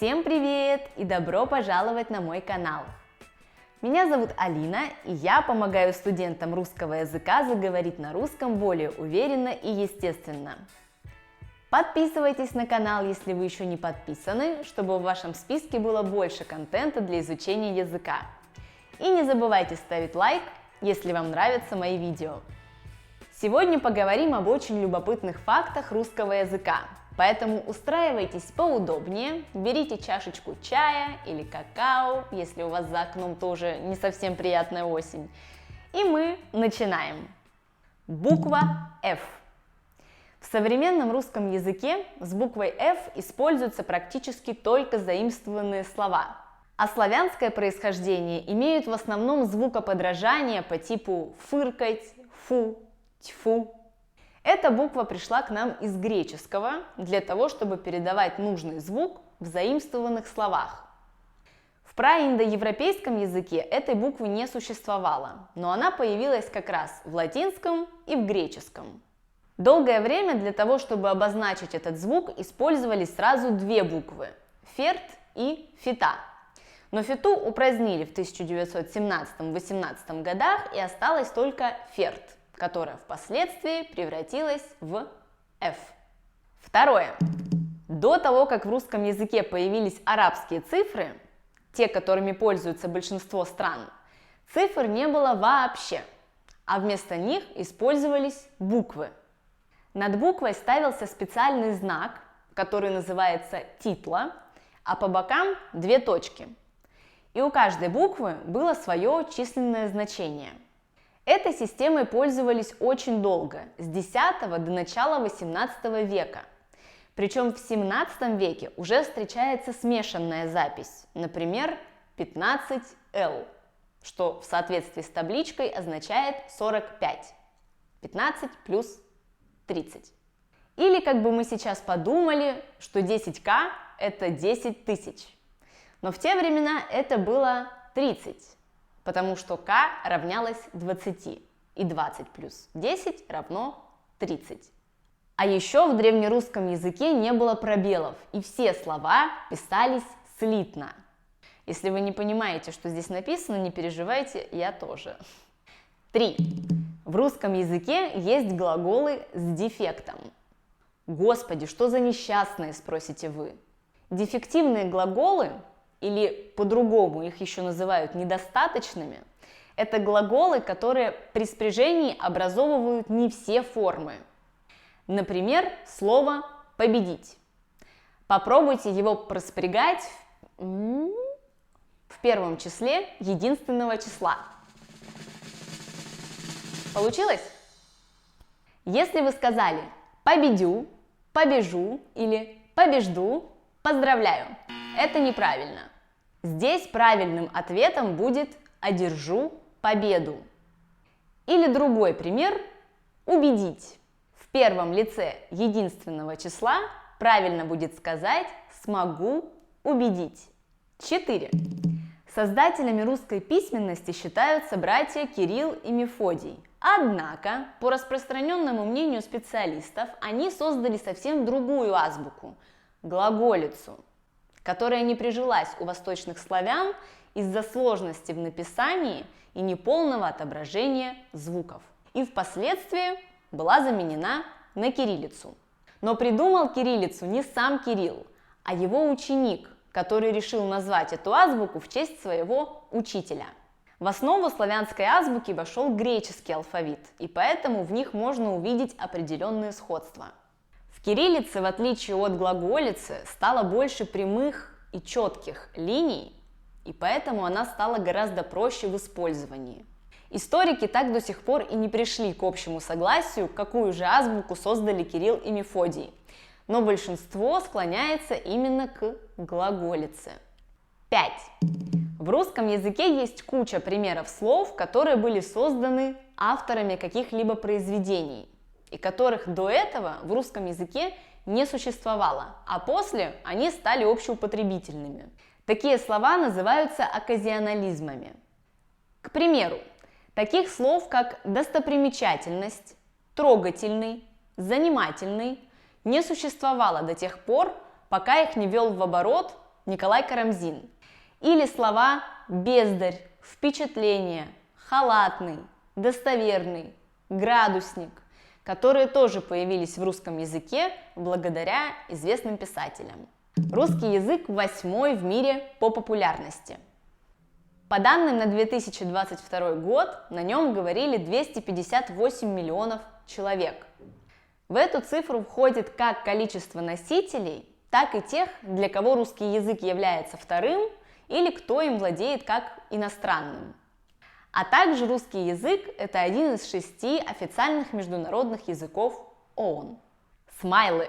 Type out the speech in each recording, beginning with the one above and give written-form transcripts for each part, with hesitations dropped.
Всем привет и добро пожаловать на мой канал! Меня зовут Алина, и я помогаю студентам русского языка заговорить на русском более уверенно и естественно. Подписывайтесь на канал, если вы еще не подписаны, чтобы в вашем списке было больше контента для изучения языка. И не забывайте ставить лайк, если вам нравятся мои видео. Сегодня поговорим об очень любопытных фактах русского языка, поэтому устраивайтесь поудобнее, берите чашечку чая или какао, если у вас за окном тоже не совсем приятная осень, и мы начинаем. Буква F. В современном русском языке с буквой F используются практически только заимствованные слова, а славянское происхождение имеют в основном звукоподражания по типу фыркать, фу, тьфу. Эта буква пришла к нам из греческого для того, чтобы передавать нужный звук в заимствованных словах. В праиндоевропейском языке этой буквы не существовало, но она появилась как раз в латинском и в греческом. Долгое время для того, чтобы обозначить этот звук, использовались сразу две буквы – ферт и фита. Но фиту упразднили в 1917-18 годах, и осталась только ферт, которая впоследствии превратилась в F. Второе. До того, как в русском языке появились арабские цифры, те, которыми пользуются большинство стран, цифр не было вообще, а вместо них использовались буквы. Над буквой ставился специальный знак, который называется титла, а по бокам две точки. И у каждой буквы было свое численное значение. Этой системой пользовались очень долго, с X до начала XVIII века. Причем в XVII веке уже встречается смешанная запись, например, 15L, что в соответствии с табличкой означает 45. 15 плюс 30. Или как бы мы сейчас подумали, что 10К – это 10 тысяч. Но в те времена это было 30. Потому что k равнялось 20, и 20 плюс 10 равно 30. А еще в древнерусском языке не было пробелов, и все слова писались слитно. Если вы не понимаете, что здесь написано, не переживайте, я тоже. 3. В русском языке есть глаголы с дефектом. Господи, что за несчастные, спросите вы? Дефективные глаголы, или по-другому их еще называют недостаточными, это глаголы, которые при спряжении образовывают не все формы. Например, слово «победить». Попробуйте его проспрягать в первом числе единственного числа. Получилось? Если вы сказали «победю», «побежу» или «побежду», поздравляю, это неправильно. Здесь правильным ответом будет «одержу победу». Или другой пример – «убедить». В первом лице единственного числа правильно будет сказать «смогу убедить». 4. Создателями русской письменности считаются братья Кирилл и Мефодий. Однако, по распространенному мнению специалистов, они создали совсем другую азбуку – глаголицу, которая не прижилась у восточных славян из-за сложности в написании и неполного отображения звуков, и впоследствии была заменена на кириллицу. Но придумал кириллицу не сам Кирилл, а его ученик, который решил назвать эту азбуку в честь своего учителя. В основу славянской азбуки вошел греческий алфавит, и поэтому в них можно увидеть определенные сходства. В кириллице, в отличие от глаголицы, стало больше прямых и четких линий, и поэтому она стала гораздо проще в использовании. Историки так до сих пор и не пришли к общему согласию, какую же азбуку создали Кирилл и Мефодий, но большинство склоняется именно к глаголице. 5. В русском языке есть куча примеров слов, которые были созданы авторами каких-либо произведений, и которых до этого в русском языке не существовало, а после они стали общеупотребительными. Такие слова называются оказионализмами. К примеру, таких слов, как достопримечательность, трогательный, занимательный, не существовало до тех пор, пока их не ввел в оборот Николай Карамзин. Или слова бездарь, впечатление, халатный, достоверный, градусник, которые тоже появились в русском языке благодаря известным писателям. Русский язык 8-й в мире по популярности. По данным на 2022 год, на нем говорили 258 миллионов человек. В эту цифру входит как количество носителей, так и тех, для кого русский язык является вторым или кто им владеет как иностранным. А также русский язык – это один из 6 официальных международных языков ООН. Смайлы.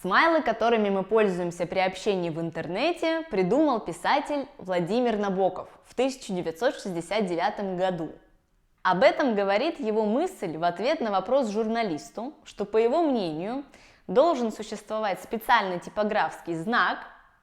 Смайлы, которыми мы пользуемся при общении в интернете, придумал писатель Владимир Набоков в 1969 году. Об этом говорит его мысль в ответ на вопрос журналисту, что, по его мнению, должен существовать специальный типографский знак,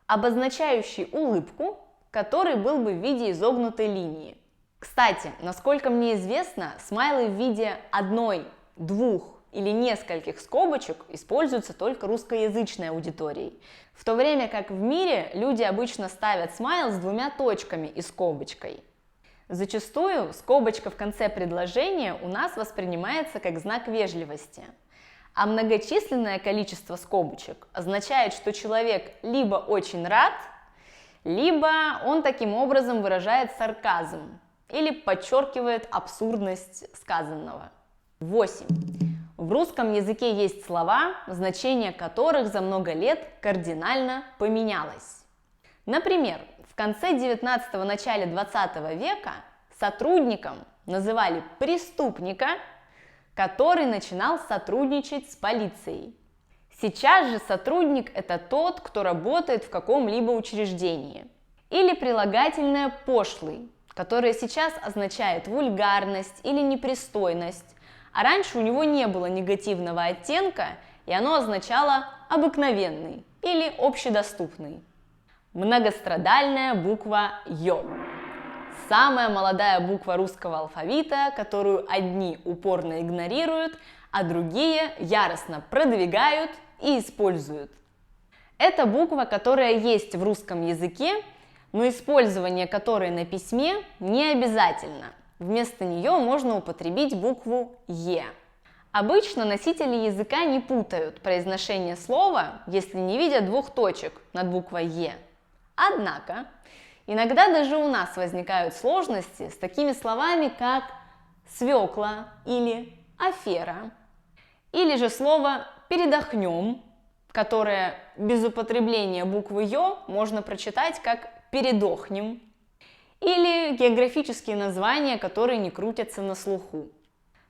обозначающий улыбку, который был бы в виде изогнутой линии. Кстати, насколько мне известно, смайлы в виде одной, двух или нескольких скобочек используются только русскоязычной аудиторией, в то время как в мире люди обычно ставят смайл с 2 точками и скобочкой. Зачастую скобочка в конце предложения у нас воспринимается как знак вежливости, а многочисленное количество скобочек означает, что человек либо очень рад, либо он таким образом выражает сарказм или подчеркивает абсурдность сказанного. 8. В русском языке есть слова, значение которых за много лет кардинально поменялось. Например, в конце 19-го, начале 20 века сотрудником называли преступника, который начинал сотрудничать с полицией. Сейчас же сотрудник – это тот, кто работает в каком-либо учреждении. Или прилагательное «пошлый», которое сейчас означает вульгарность или непристойность, а раньше у него не было негативного оттенка, и оно означало обыкновенный или общедоступный. Многострадальная буква «ё». Самая молодая буква русского алфавита, которую одни упорно игнорируют, а другие яростно продвигают и используют. Это буква, которая есть в русском языке, но использование которой на письме не обязательно. Вместо нее можно употребить букву «е». Обычно носители языка не путают произношение слова, если не видят 2 точек над буквой «е». Однако, иногда даже у нас возникают сложности с такими словами, как «свекла» или «афера», или же слово «передохнем», которое без употребления буквы «ё» можно прочитать как «передохнем», или географические названия, которые не крутятся на слуху.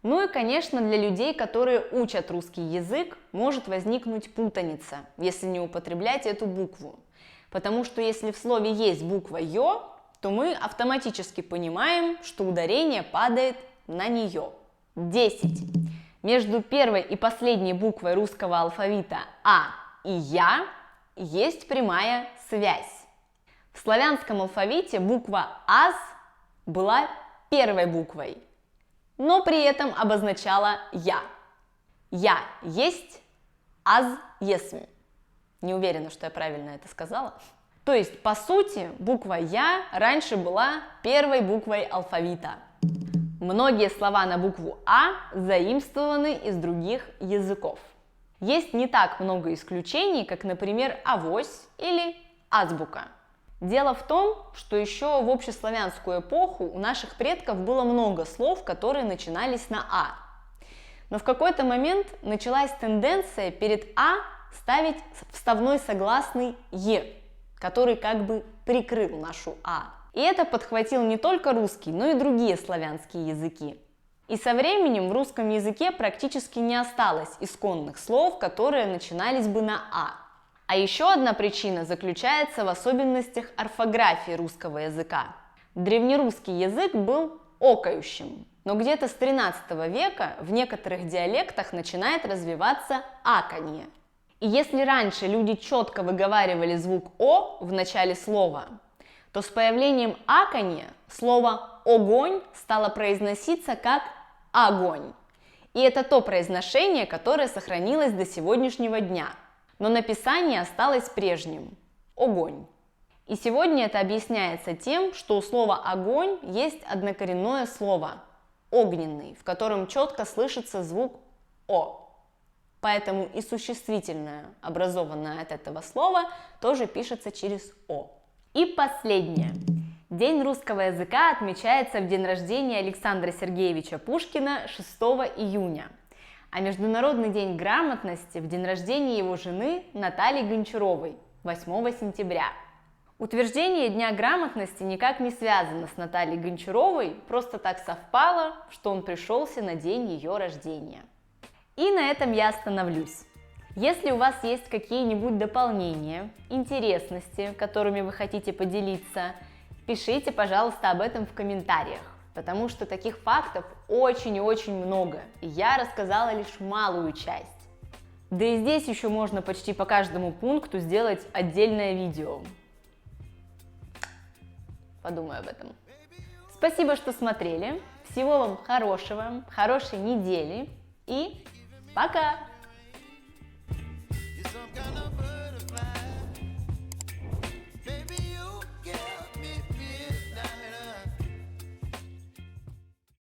Ну и, конечно, для людей, которые учат русский язык, может возникнуть путаница, если не употреблять эту букву. Потому что если в слове есть буква «ё», то мы автоматически понимаем, что ударение падает на нее. 10. Между первой и последней буквой русского алфавита «а» и «я» есть прямая связь. В славянском алфавите буква «аз» была первой буквой, но при этом обозначала «я». «Я» есть, «аз» есмь. Не уверена, что я правильно это сказала. То есть, по сути, буква «я» раньше была первой буквой алфавита. Многие слова на букву «а» заимствованы из других языков. Есть не так много исключений, как, например, авось или азбука. Дело в том, что еще в общеславянскую эпоху у наших предков было много слов, которые начинались на «а». Но в какой-то момент началась тенденция перед «а» ставить вставной согласный «е», который как бы прикрыл нашу «а». И это подхватил не только русский, но и другие славянские языки. И со временем в русском языке практически не осталось исконных слов, которые начинались бы на «а». А еще одна причина заключается в особенностях орфографии русского языка. Древнерусский язык был окающим, но где-то с 13 века в некоторых диалектах начинает развиваться аканье. И если раньше люди четко выговаривали звук «о» в начале слова, то с появлением аканья слово «огонь» стало произноситься как «огонь». И это то произношение, которое сохранилось до сегодняшнего дня. Но написание осталось прежним – огонь. И сегодня это объясняется тем, что у слова «огонь» есть однокоренное слово «огненный», в котором четко слышится звук «о». Поэтому и существительное, образованное от этого слова, тоже пишется через «о». И последнее. День русского языка отмечается в день рождения Александра Сергеевича Пушкина 6 июня, а Международный день грамотности в день рождения его жены Натальи Гончаровой 8 сентября. Утверждение Дня грамотности никак не связано с Натальей Гончаровой, просто так совпало, что он пришелся на день ее рождения. И на этом я остановлюсь. Если у вас есть какие-нибудь дополнения, интересности, которыми вы хотите поделиться, пишите, пожалуйста, об этом в комментариях, потому что таких фактов очень и очень много, и я рассказала лишь малую часть. Да и здесь еще можно почти по каждому пункту сделать отдельное видео. Подумаю об этом. Спасибо, что смотрели. Всего вам хорошего, хорошей недели и пока!